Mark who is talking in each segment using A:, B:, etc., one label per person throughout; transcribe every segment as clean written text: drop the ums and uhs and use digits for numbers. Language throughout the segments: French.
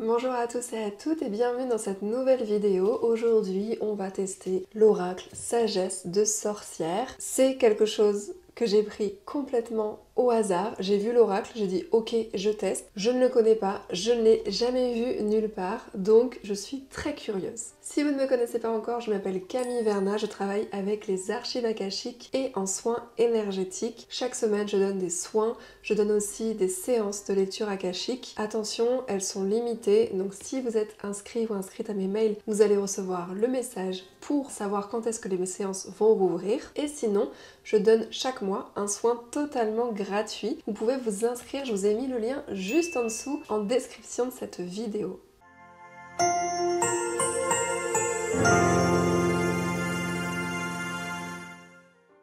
A: Bonjour à tous et à toutes et bienvenue dans cette nouvelle vidéo. Aujourd'hui, on va tester l'oracle sagesse de sorcière. C'est quelque chose que j'ai pris complètement au hasard. J'ai vu l'oracle, j'ai dit ok, je teste. Je ne le connais pas, je ne l'ai jamais vu nulle part, donc je suis très curieuse. Si vous ne me connaissez pas encore, je m'appelle Camille Verna, je travaille avec les archives akashiques et en soins énergétiques. Chaque semaine, je donne des soins, je donne aussi des séances de lecture akashique. Attention, elles sont limitées, donc si vous êtes inscrit ou inscrite à mes mails, vous allez recevoir le message pour savoir quand est-ce que les séances vont rouvrir. Et sinon, je donne chaque mois un soin totalement gratuit. Vous pouvez vous inscrire, je vous ai mis le lien juste en dessous en description de cette vidéo.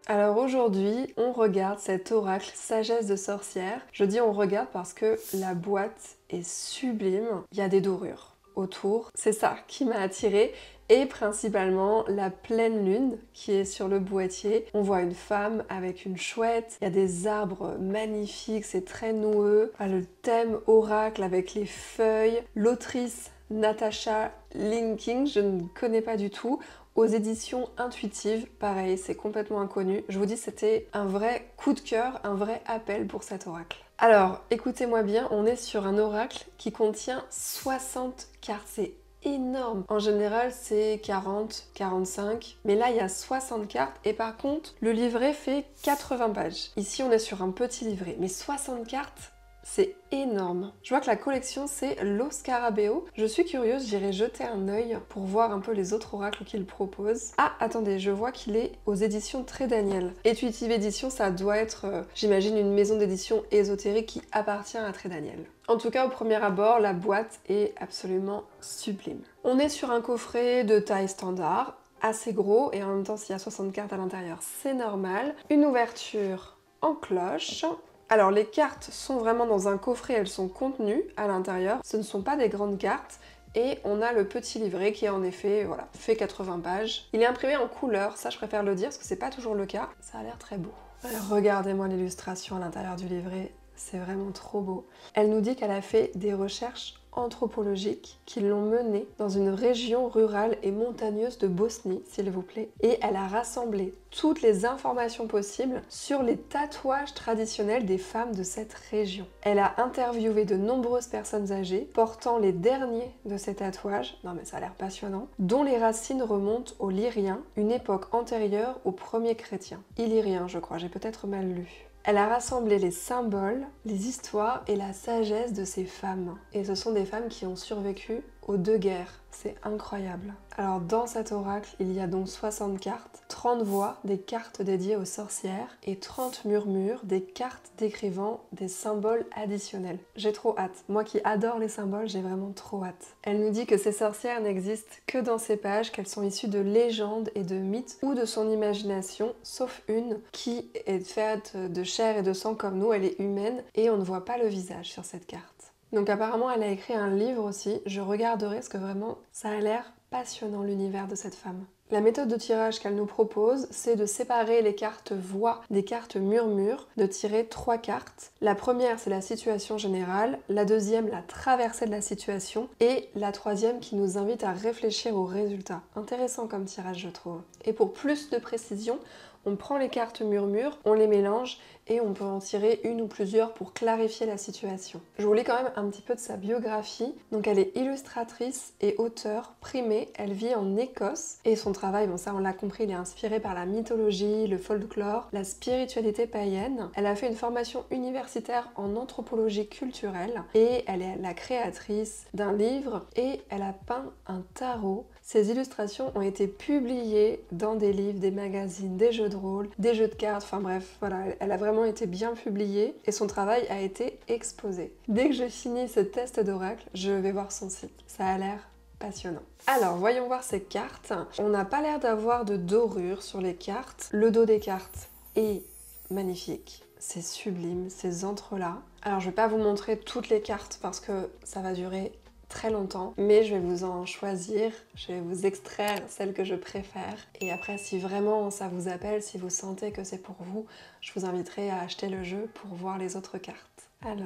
A: Alors aujourd'hui, on regarde cet oracle sagesse de sorcière. Je dis on regarde parce que la boîte est sublime. Il y a des dorures autour. C'est ça qui m'a attirée. Et principalement la pleine lune qui est sur le boîtier. On voit une femme avec une chouette. Il y a des arbres magnifiques, c'est très noueux. Le thème oracle avec les feuilles. L'autrice Natasha Linking, je ne connais pas du tout. Aux éditions intuitives, pareil, c'est complètement inconnu. Je vous dis, c'était un vrai coup de cœur, un vrai appel pour cet oracle. Alors, écoutez-moi bien, on est sur un oracle qui contient 60 cartes. C'est énorme. En général, c'est 40, 45, mais là, il y a 60 cartes et par contre, le livret fait 80 pages. Ici, on est sur un petit livret, mais 60 cartes, c'est énorme. Je vois que la collection c'est Lo Scarabeo. Je suis curieuse, j'irai jeter un œil pour voir un peu les autres oracles qu'il propose. Ah, attendez, je vois qu'il est aux éditions Très Daniel. Intuitive Édition, ça doit être, j'imagine, une maison d'édition ésotérique qui appartient à Très Daniel. En tout cas, au premier abord, la boîte est absolument sublime. On est sur un coffret de taille standard, assez gros, et en même temps, s'il y a 60 cartes à l'intérieur, c'est normal. Une ouverture en cloche. Alors les cartes sont vraiment dans un coffret, elles sont contenues à l'intérieur, ce ne sont pas des grandes cartes et on a le petit livret qui en effet, voilà, fait 80 pages. Il est imprimé en couleur, ça je préfère le dire parce que c'est pas toujours le cas, ça a l'air très beau. Alors regardez-moi l'illustration à l'intérieur du livret, c'est vraiment trop beau. Elle nous dit qu'elle a fait des recherches anthropologiques qui l'ont menée dans une région rurale et montagneuse de Bosnie, s'il vous plaît, et elle a rassemblé toutes les informations possibles sur les tatouages traditionnels des femmes de cette région. Elle a interviewé de nombreuses personnes âgées portant les derniers de ces tatouages, non mais ça a l'air passionnant, dont les racines remontent aux Lyriens, une époque antérieure aux premiers chrétiens. Illyriens, je crois, j'ai peut-être mal lu. Elle a rassemblé les symboles, les histoires et la sagesse de ces femmes. Et ce sont des femmes qui ont survécu aux deux guerres. C'est incroyable. Alors dans cet oracle, il y a donc 60 cartes, 30 voix, des cartes dédiées aux sorcières et 30 murmures, des cartes décrivant des symboles additionnels. J'ai trop hâte. Moi qui adore les symboles, j'ai vraiment trop hâte. Elle nous dit que ces sorcières n'existent que dans ces pages, qu'elles sont issues de légendes et de mythes ou de son imagination, sauf une qui est faite de chair et de sang comme nous, elle est humaine et on ne voit pas le visage sur cette carte. Donc apparemment elle a écrit un livre aussi, je regarderai parce que vraiment ça a l'air passionnant l'univers de cette femme. La méthode de tirage qu'elle nous propose, c'est de séparer les cartes voix des cartes murmures, de tirer 3 cartes. La première, c'est la situation générale, la deuxième, la traversée de la situation, et la troisième qui nous invite à réfléchir aux résultats. Intéressant comme tirage, je trouve. Et pour plus de précision, on prend les cartes murmures, on les mélange et on peut en tirer une ou plusieurs pour clarifier la situation. Je vous lis quand même un petit peu de sa biographie. Donc elle est illustratrice et auteure primée, elle vit en Écosse et son travail, bon ça on l'a compris, il est inspiré par la mythologie, le folklore, la spiritualité païenne. Elle a fait une formation universitaire en anthropologie culturelle et elle est la créatrice d'un livre et elle a peint un tarot. Ces illustrations ont été publiées dans des livres, des magazines, des jeux de rôle, des jeux de cartes, enfin bref, voilà, elle a vraiment été bien publiée et son travail a été exposé. Dès que je finis ce test d'oracle, je vais voir son site. Ça a l'air passionnant. Alors, voyons voir ces cartes. On n'a pas l'air d'avoir de dorure sur les cartes. Le dos des cartes est magnifique. C'est sublime, ces entrelacs. Alors, je vais pas vous montrer toutes les cartes parce que ça va durer très longtemps, mais je vais vous en choisir, je vais vous extraire celles que je préfère et après si vraiment ça vous appelle, si vous sentez que c'est pour vous, je vous inviterai à acheter le jeu pour voir les autres cartes. Alors,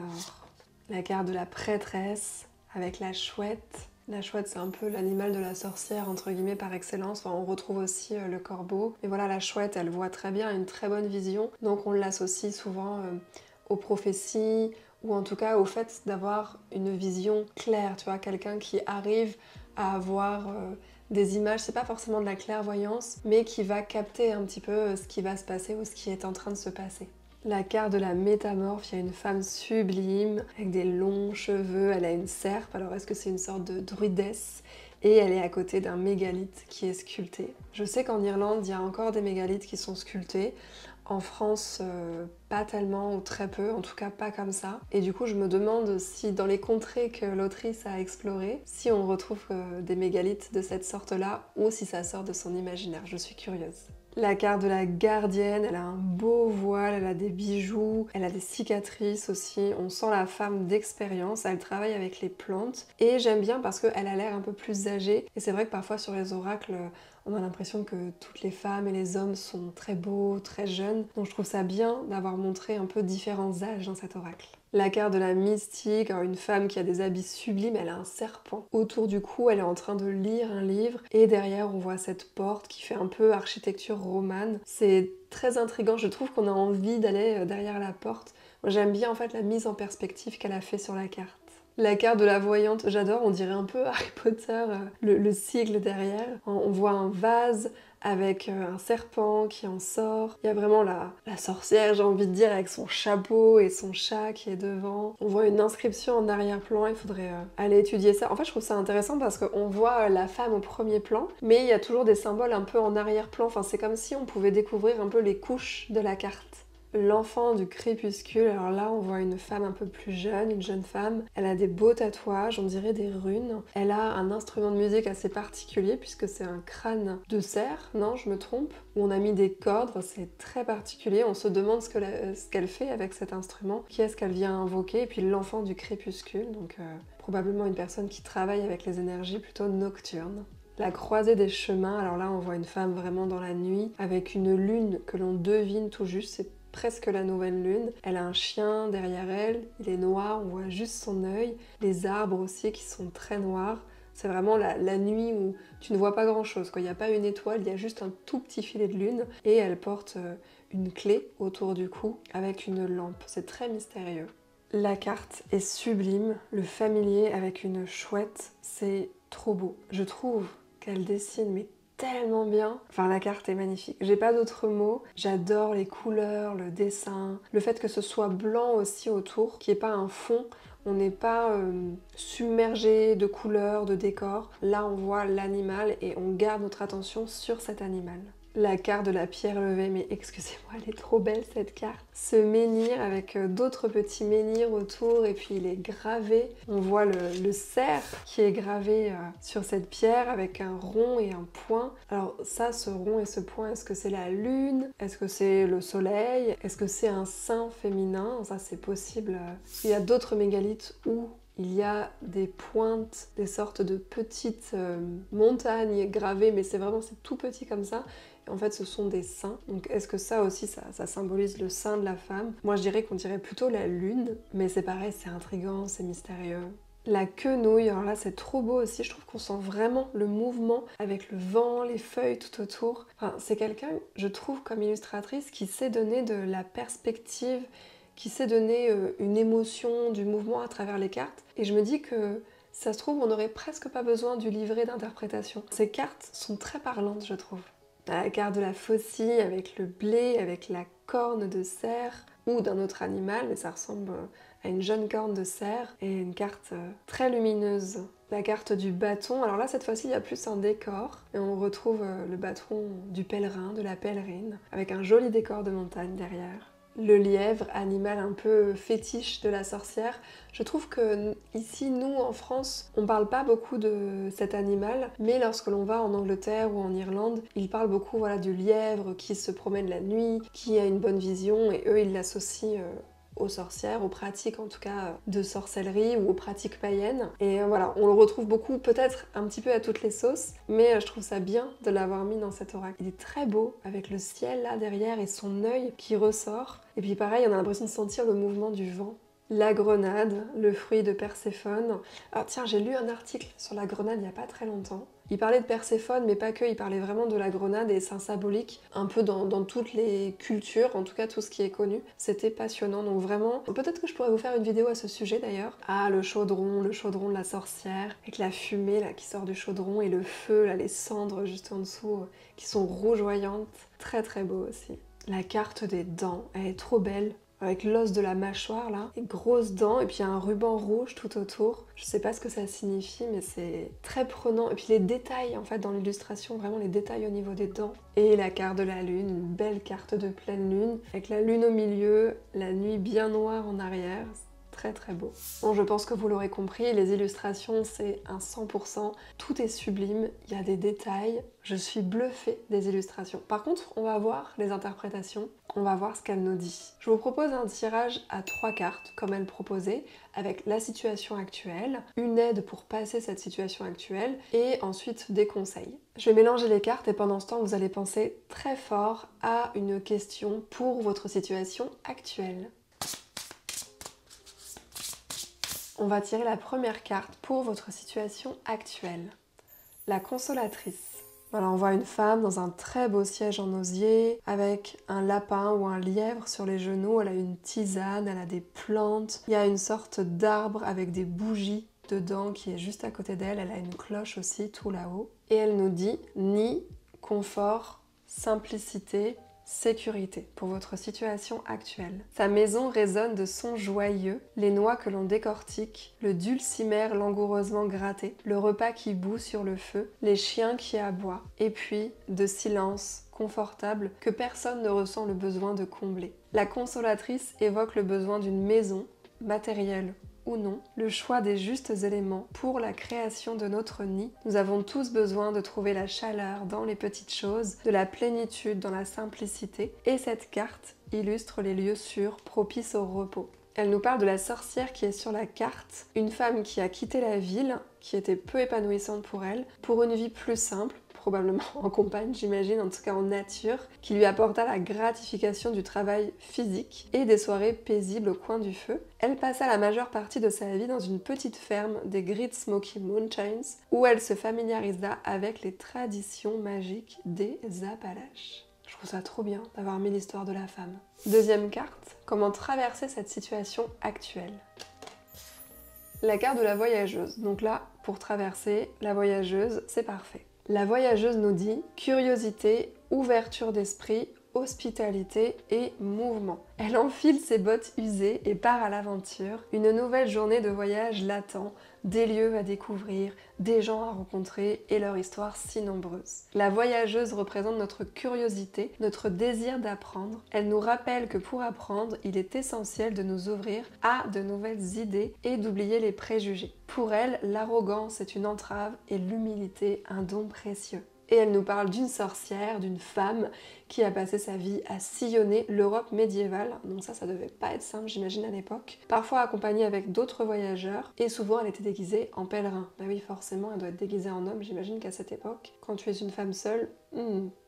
A: la carte de la prêtresse avec la chouette. La chouette, c'est un peu l'animal de la sorcière, entre guillemets, par excellence. Enfin, on retrouve aussi le corbeau. Et voilà, la chouette, elle voit très bien, une très bonne vision. Donc on l'associe souvent aux prophéties, ou en tout cas au fait d'avoir une vision claire, tu vois, quelqu'un qui arrive à avoir des images, c'est pas forcément de la clairvoyance, mais qui va capter un petit peu ce qui va se passer ou ce qui est en train de se passer. La carte de la métamorphe, il y a une femme sublime, avec des longs cheveux, elle a une serpe, alors est-ce que c'est une sorte de druidesse? Et elle est à côté d'un mégalithe qui est sculpté. Je sais qu'en Irlande, il y a encore des mégalithes qui sont sculptés. En France, pas tellement ou très peu, en tout cas pas comme ça. Et du coup, je me demande si dans les contrées que l'autrice a explorées, si on retrouve des mégalithes de cette sorte-là ou si ça sort de son imaginaire. Je suis curieuse. La carte de la gardienne, elle a un beau voile, elle a des bijoux, elle a des cicatrices aussi. On sent la femme d'expérience, elle travaille avec les plantes. Et j'aime bien parce qu'elle a l'air un peu plus âgée. Et c'est vrai que parfois sur les oracles, on a l'impression que toutes les femmes et les hommes sont très beaux, très jeunes. Donc je trouve ça bien d'avoir montré un peu différents âges dans cet oracle. La carte de la mystique, alors une femme qui a des habits sublimes, elle a un serpent autour du cou, elle est en train de lire un livre et derrière on voit cette porte qui fait un peu architecture romane. C'est très intriguant, je trouve qu'on a envie d'aller derrière la porte. Moi j'aime bien en fait la mise en perspective qu'elle a fait sur la carte. La carte de la voyante, j'adore, on dirait un peu Harry Potter, le sigle derrière. On voit un vase avec un serpent qui en sort. Il y a vraiment la sorcière, j'ai envie de dire, avec son chapeau et son chat qui est devant. On voit une inscription en arrière-plan, il faudrait aller étudier ça. En fait, je trouve ça intéressant parce qu'on voit la femme au premier plan, mais il y a toujours des symboles un peu en arrière-plan. Enfin, c'est comme si on pouvait découvrir un peu les couches de la carte. L'enfant du crépuscule, alors là on voit une femme un peu plus jeune, une jeune femme. Elle a des beaux tatouages, on dirait des runes. Elle a un instrument de musique assez particulier puisque c'est un crâne de cerf, non je me trompe, où on a mis des cordes, c'est très particulier. On se demande ce qu'elle fait avec cet instrument, qui est-ce qu'elle vient invoquer. Et puis l'enfant du crépuscule, donc probablement une personne qui travaille avec les énergies plutôt nocturnes. La croisée des chemins, alors là on voit une femme vraiment dans la nuit, avec une lune que l'on devine tout juste, c'est presque la nouvelle lune. Elle a un chien derrière elle, il est noir, on voit juste son œil, les arbres aussi qui sont très noirs. C'est vraiment la nuit où tu ne vois pas grand chose, il n'y a pas une étoile, il y a juste un tout petit filet de lune et elle porte une clé autour du cou avec une lampe, c'est très mystérieux. La carte est sublime, le familier avec une chouette, c'est trop beau. Je trouve qu'elle dessine mais tellement bien. Enfin, la carte est magnifique. J'ai pas d'autres mots. J'adore les couleurs, le dessin, le fait que ce soit blanc aussi autour, qu'il n'y ait pas un fond. On n'est pas submergé de couleurs, de décors. Là, on voit l'animal et on garde notre attention sur cet animal. La carte de la pierre levée, mais excusez-moi, elle est trop belle cette carte. Ce menhir avec d'autres petits menhirs autour et puis il est gravé. On voit le cerf qui est gravé sur cette pierre avec un rond et un point. Alors ça, ce rond et ce point, est-ce que c'est la lune? Est-ce que c'est le soleil? Est-ce que c'est un sein féminin? Ça c'est possible. Il y a d'autres mégalithes où il y a des pointes, des sortes de petites montagnes gravées, mais c'est tout petit comme ça. Et en fait, ce sont des seins. Donc est-ce que ça aussi, ça symbolise le sein de la femme? Moi, je dirais qu'on dirait plutôt la lune, mais c'est pareil, c'est intriguant, c'est mystérieux. La quenouille, alors là c'est trop beau aussi, je trouve qu'on sent vraiment le mouvement avec le vent, les feuilles tout autour. Enfin, c'est quelqu'un, je trouve, comme illustratrice, qui sait donner de la perspective, qui sait donner une émotion, du mouvement à travers les cartes. Et je me dis que ça se trouve, on n'aurait presque pas besoin du livret d'interprétation. Ces cartes sont très parlantes, je trouve. La carte de la faucille avec le blé, avec la corne de cerf ou d'un autre animal, mais ça ressemble à une jeune corne de cerf, et une carte très lumineuse. La carte du bâton, alors là cette fois-ci il y a plus un décor, et on retrouve le bâton du pèlerin, de la pèlerine, avec un joli décor de montagne derrière. Le lièvre, animal un peu fétiche de la sorcière. Je trouve que ici, nous, en France, on parle pas beaucoup de cet animal, mais lorsque l'on va en Angleterre ou en Irlande, ils parlent beaucoup du lièvre qui se promène la nuit, qui a une bonne vision, et eux, ils l'associent aux sorcières, aux pratiques en tout cas de sorcellerie ou aux pratiques païennes. Et voilà, on le retrouve beaucoup, peut-être un petit peu à toutes les sauces, mais je trouve ça bien de l'avoir mis dans cet oracle. Il est très beau, avec le ciel là derrière et son œil qui ressort. Et puis pareil, on a l'impression de sentir le mouvement du vent. La grenade, le fruit de Perséphone. Alors tiens, j'ai lu un article sur la grenade il n'y a pas très longtemps. Il parlait de Perséphone, mais pas que, il parlait vraiment de la grenade et c'est un symbolique un peu dans toutes les cultures, en tout cas tout ce qui est connu. C'était passionnant, donc vraiment, peut-être que je pourrais vous faire une vidéo à ce sujet d'ailleurs. Ah, le chaudron de la sorcière, avec la fumée là qui sort du chaudron et le feu, là, les cendres juste en dessous, qui sont rougeoyantes. Très très beau aussi. La carte des dents, elle est trop belle. Avec l'os de la mâchoire là, et grosses dents, et puis il y a un ruban rouge tout autour. Je sais pas ce que ça signifie, mais c'est très prenant. Et puis les détails en fait dans l'illustration, vraiment les détails au niveau des dents. Et la carte de la lune, une belle carte de pleine lune, avec la lune au milieu, la nuit bien noire en arrière. Très très beau. Bon, je pense que vous l'aurez compris, les illustrations c'est un 100%, tout est sublime, il y a des détails, je suis bluffée des illustrations. Par contre, on va voir les interprétations, on va voir ce qu'elle nous dit. Je vous propose un tirage à 3 cartes, comme elle proposait, avec la situation actuelle, une aide pour passer cette situation actuelle, et ensuite des conseils. Je vais mélanger les cartes et pendant ce temps, vous allez penser très fort à une question pour votre situation actuelle. On va tirer la première carte pour votre situation actuelle. La consolatrice. Voilà, on voit une femme dans un très beau siège en osier, avec un lapin ou un lièvre sur les genoux, elle a une tisane, elle a des plantes, il y a une sorte d'arbre avec des bougies dedans qui est juste à côté d'elle, elle a une cloche aussi tout là-haut. Et elle nous dit nid, confort, simplicité, sécurité pour votre situation actuelle. Sa maison résonne de sons joyeux, les noix que l'on décortique, le dulcimer langoureusement gratté, le repas qui bout sur le feu, les chiens qui aboient, et puis de silence confortable que personne ne ressent le besoin de combler. La consolatrice évoque le besoin d'une maison, matérielle ou non, le choix des justes éléments pour la création de notre nid. Nous avons tous besoin de trouver la chaleur dans les petites choses, de la plénitude dans la simplicité, et cette carte illustre les lieux sûrs propices au repos. Elle nous parle de la sorcière qui est sur la carte, une femme qui a quitté la ville, qui était peu épanouissante pour elle, pour une vie plus simple, probablement en campagne j'imagine, en tout cas en nature, qui lui apporta la gratification du travail physique et des soirées paisibles au coin du feu. Elle passa la majeure partie de sa vie dans une petite ferme des Great Smoky Mountains où elle se familiarisa avec les traditions magiques des Appalaches. Je trouve ça trop bien d'avoir mis l'histoire de la femme. Deuxième carte, comment traverser cette situation actuelle. La carte de la voyageuse. Donc là, pour traverser, la voyageuse, c'est parfait. La voyageuse nous dit curiosité, ouverture d'esprit, hospitalité et mouvement. Elle enfile ses bottes usées et part à l'aventure. Une nouvelle journée de voyage l'attend, des lieux à découvrir, des gens à rencontrer et leur histoire si nombreuse. La voyageuse représente notre curiosité, notre désir d'apprendre. Elle nous rappelle que pour apprendre, il est essentiel de nous ouvrir à de nouvelles idées et d'oublier les préjugés. Pour elle, l'arrogance est une entrave et l'humilité un don précieux. Et elle nous parle d'une sorcière, d'une femme qui a passé sa vie à sillonner l'Europe médiévale. Donc ça devait pas être simple j'imagine à l'époque. Parfois accompagnée avec d'autres voyageurs et souvent elle était déguisée en pèlerin. Bah oui forcément elle doit être déguisée en homme j'imagine qu'à cette époque. Quand tu es une femme seule,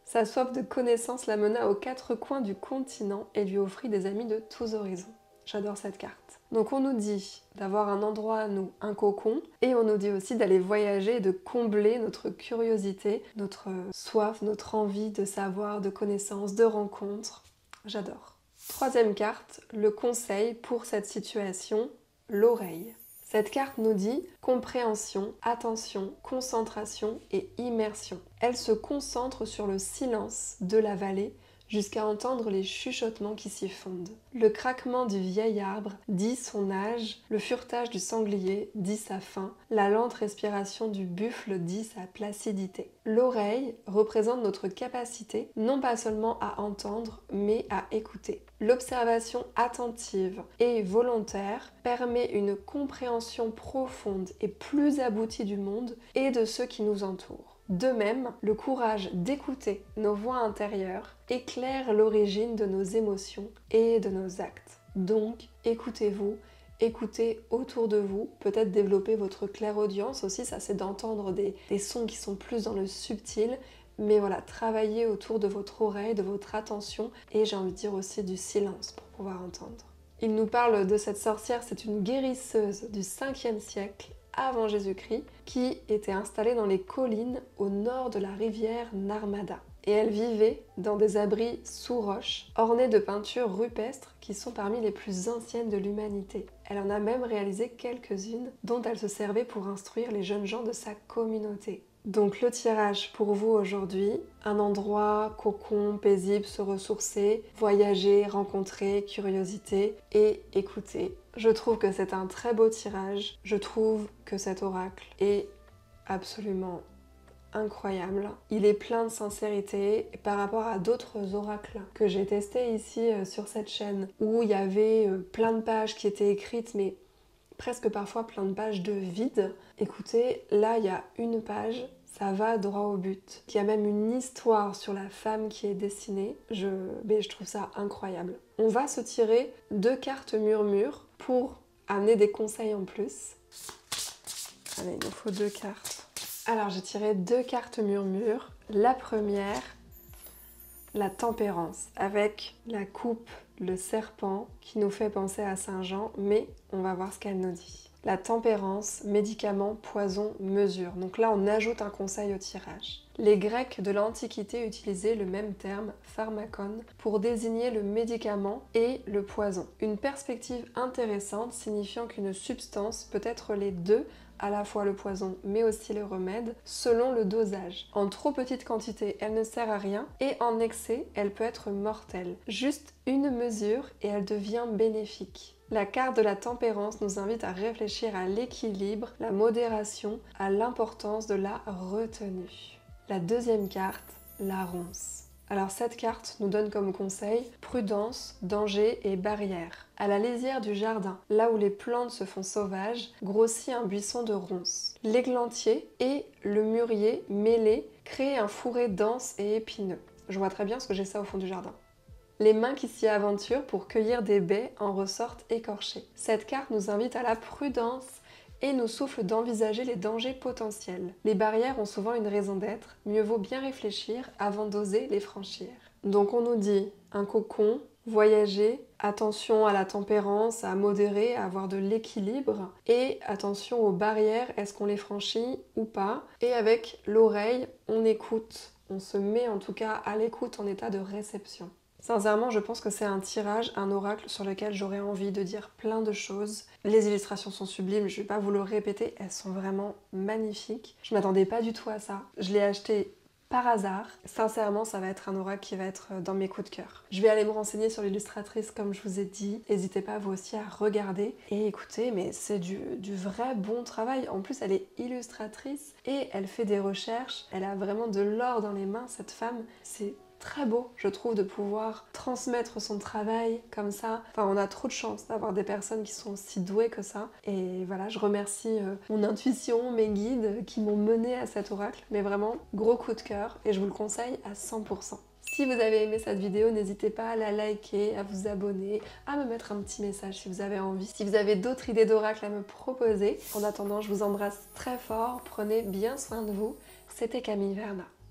A: Sa soif de connaissance la mena aux 4 coins du continent et lui offrit des amis de tous horizons. J'adore cette carte. Donc on nous dit d'avoir un endroit à nous, un cocon, et on nous dit aussi d'aller voyager et de combler notre curiosité, notre soif, notre envie de savoir, de connaissances, de rencontres. J'adore. Troisième carte, le conseil pour cette situation, l'oreille. Cette carte nous dit compréhension, attention, concentration et immersion. Elle se concentre sur le silence de la vallée jusqu'à entendre les chuchotements qui s'y fondent. Le craquement du vieil arbre dit son âge, le furetage du sanglier dit sa faim, la lente respiration du buffle dit sa placidité. L'oreille représente notre capacité non pas seulement à entendre, mais à écouter. L'observation attentive et volontaire permet une compréhension profonde et plus aboutie du monde et de ceux qui nous entourent. De même, le courage d'écouter nos voix intérieures éclaire l'origine de nos émotions et de nos actes. Donc, écoutez-vous, écoutez autour de vous, peut-être développer votre clairaudience aussi, ça c'est d'entendre des sons qui sont plus dans le subtil, mais voilà, travaillez autour de votre oreille, de votre attention et j'ai envie de dire aussi du silence pour pouvoir entendre. Il nous parle de cette sorcière, c'est une guérisseuse du 5e siècle avant Jésus-Christ qui était installée dans les collines au nord de la rivière Narmada. Et elle vivait dans des abris sous roches, ornés de peintures rupestres qui sont parmi les plus anciennes de l'humanité. Elle en a même réalisé quelques-unes dont elle se servait pour instruire les jeunes gens de sa communauté. Donc le tirage pour vous aujourd'hui, un endroit cocon, paisible, se ressourcer, voyager, rencontrer, curiosité et écouter. Je trouve que c'est un très beau tirage, je trouve que cet oracle est absolument incroyable. Il est plein de sincérité par rapport à d'autres oracles que j'ai testés ici sur cette chaîne où il y avait plein de pages qui étaient écrites mais presque parfois plein de pages de vide. Écoutez, là il y a une page, ça va droit au but. Il y a même une histoire sur la femme qui est dessinée. Je trouve ça incroyable. On va se tirer 2 cartes murmure pour amener des conseils en plus. Allez, il nous faut 2 cartes. Alors j'ai tiré 2 cartes murmure. La première, la tempérance, avec la coupe, le serpent, qui nous fait penser à Saint Jean, mais on va voir ce qu'elle nous dit. La tempérance, médicament, poison, mesure. Donc là on ajoute un conseil au tirage. Les Grecs de l'Antiquité utilisaient le même terme, pharmakon, pour désigner le médicament et le poison. Une perspective intéressante signifiant qu'une substance peut être les deux, à la fois le poison mais aussi le remède, selon le dosage. En trop petite quantité, elle ne sert à rien et en excès, elle peut être mortelle. Juste une mesure et elle devient bénéfique. La carte de la tempérance nous invite à réfléchir à l'équilibre, la modération, à l'importance de la retenue. La deuxième carte, la ronce. Alors cette carte nous donne comme conseil prudence, danger et barrière. À la lisière du jardin, là où les plantes se font sauvages, grossit un buisson de ronces. L'églantier et le mûrier mêlés créent un fourré dense et épineux. Je vois très bien parce que j'ai ça au fond du jardin. Les mains qui s'y aventurent pour cueillir des baies en ressortent écorchées. Cette carte nous invite à la prudence et nous souffle d'envisager les dangers potentiels. Les barrières ont souvent une raison d'être, mieux vaut bien réfléchir avant d'oser les franchir. Donc on nous dit un cocon, voyager, attention à la tempérance, à modérer, à avoir de l'équilibre, et attention aux barrières, est-ce qu'on les franchit ou pas, et avec l'oreille, on écoute, on se met en tout cas à l'écoute en état de réception. Sincèrement, je pense que c'est un tirage, un oracle sur lequel j'aurais envie de dire plein de choses. Les illustrations sont sublimes, je vais pas vous le répéter, elles sont vraiment magnifiques. Je m'attendais pas du tout à ça. Je l'ai acheté par hasard. Sincèrement, ça va être un oracle qui va être dans mes coups de cœur. Je vais aller me renseigner sur l'illustratrice comme je vous ai dit. N'hésitez pas vous aussi à regarder et écouter, mais c'est du vrai bon travail. En plus, elle est illustratrice et elle fait des recherches. Elle a vraiment de l'or dans les mains, cette femme. C'est très beau, je trouve, de pouvoir transmettre son travail comme ça. Enfin, on a trop de chance d'avoir des personnes qui sont aussi douées que ça. Et voilà, je remercie mon intuition, mes guides qui m'ont menée à cet oracle. Mais vraiment, gros coup de cœur et je vous le conseille à 100%. Si vous avez aimé cette vidéo, n'hésitez pas à la liker, à vous abonner, à me mettre un petit message si vous avez envie. Si vous avez d'autres idées d'oracle à me proposer. En attendant, je vous embrasse très fort. Prenez bien soin de vous. C'était Camille Verna.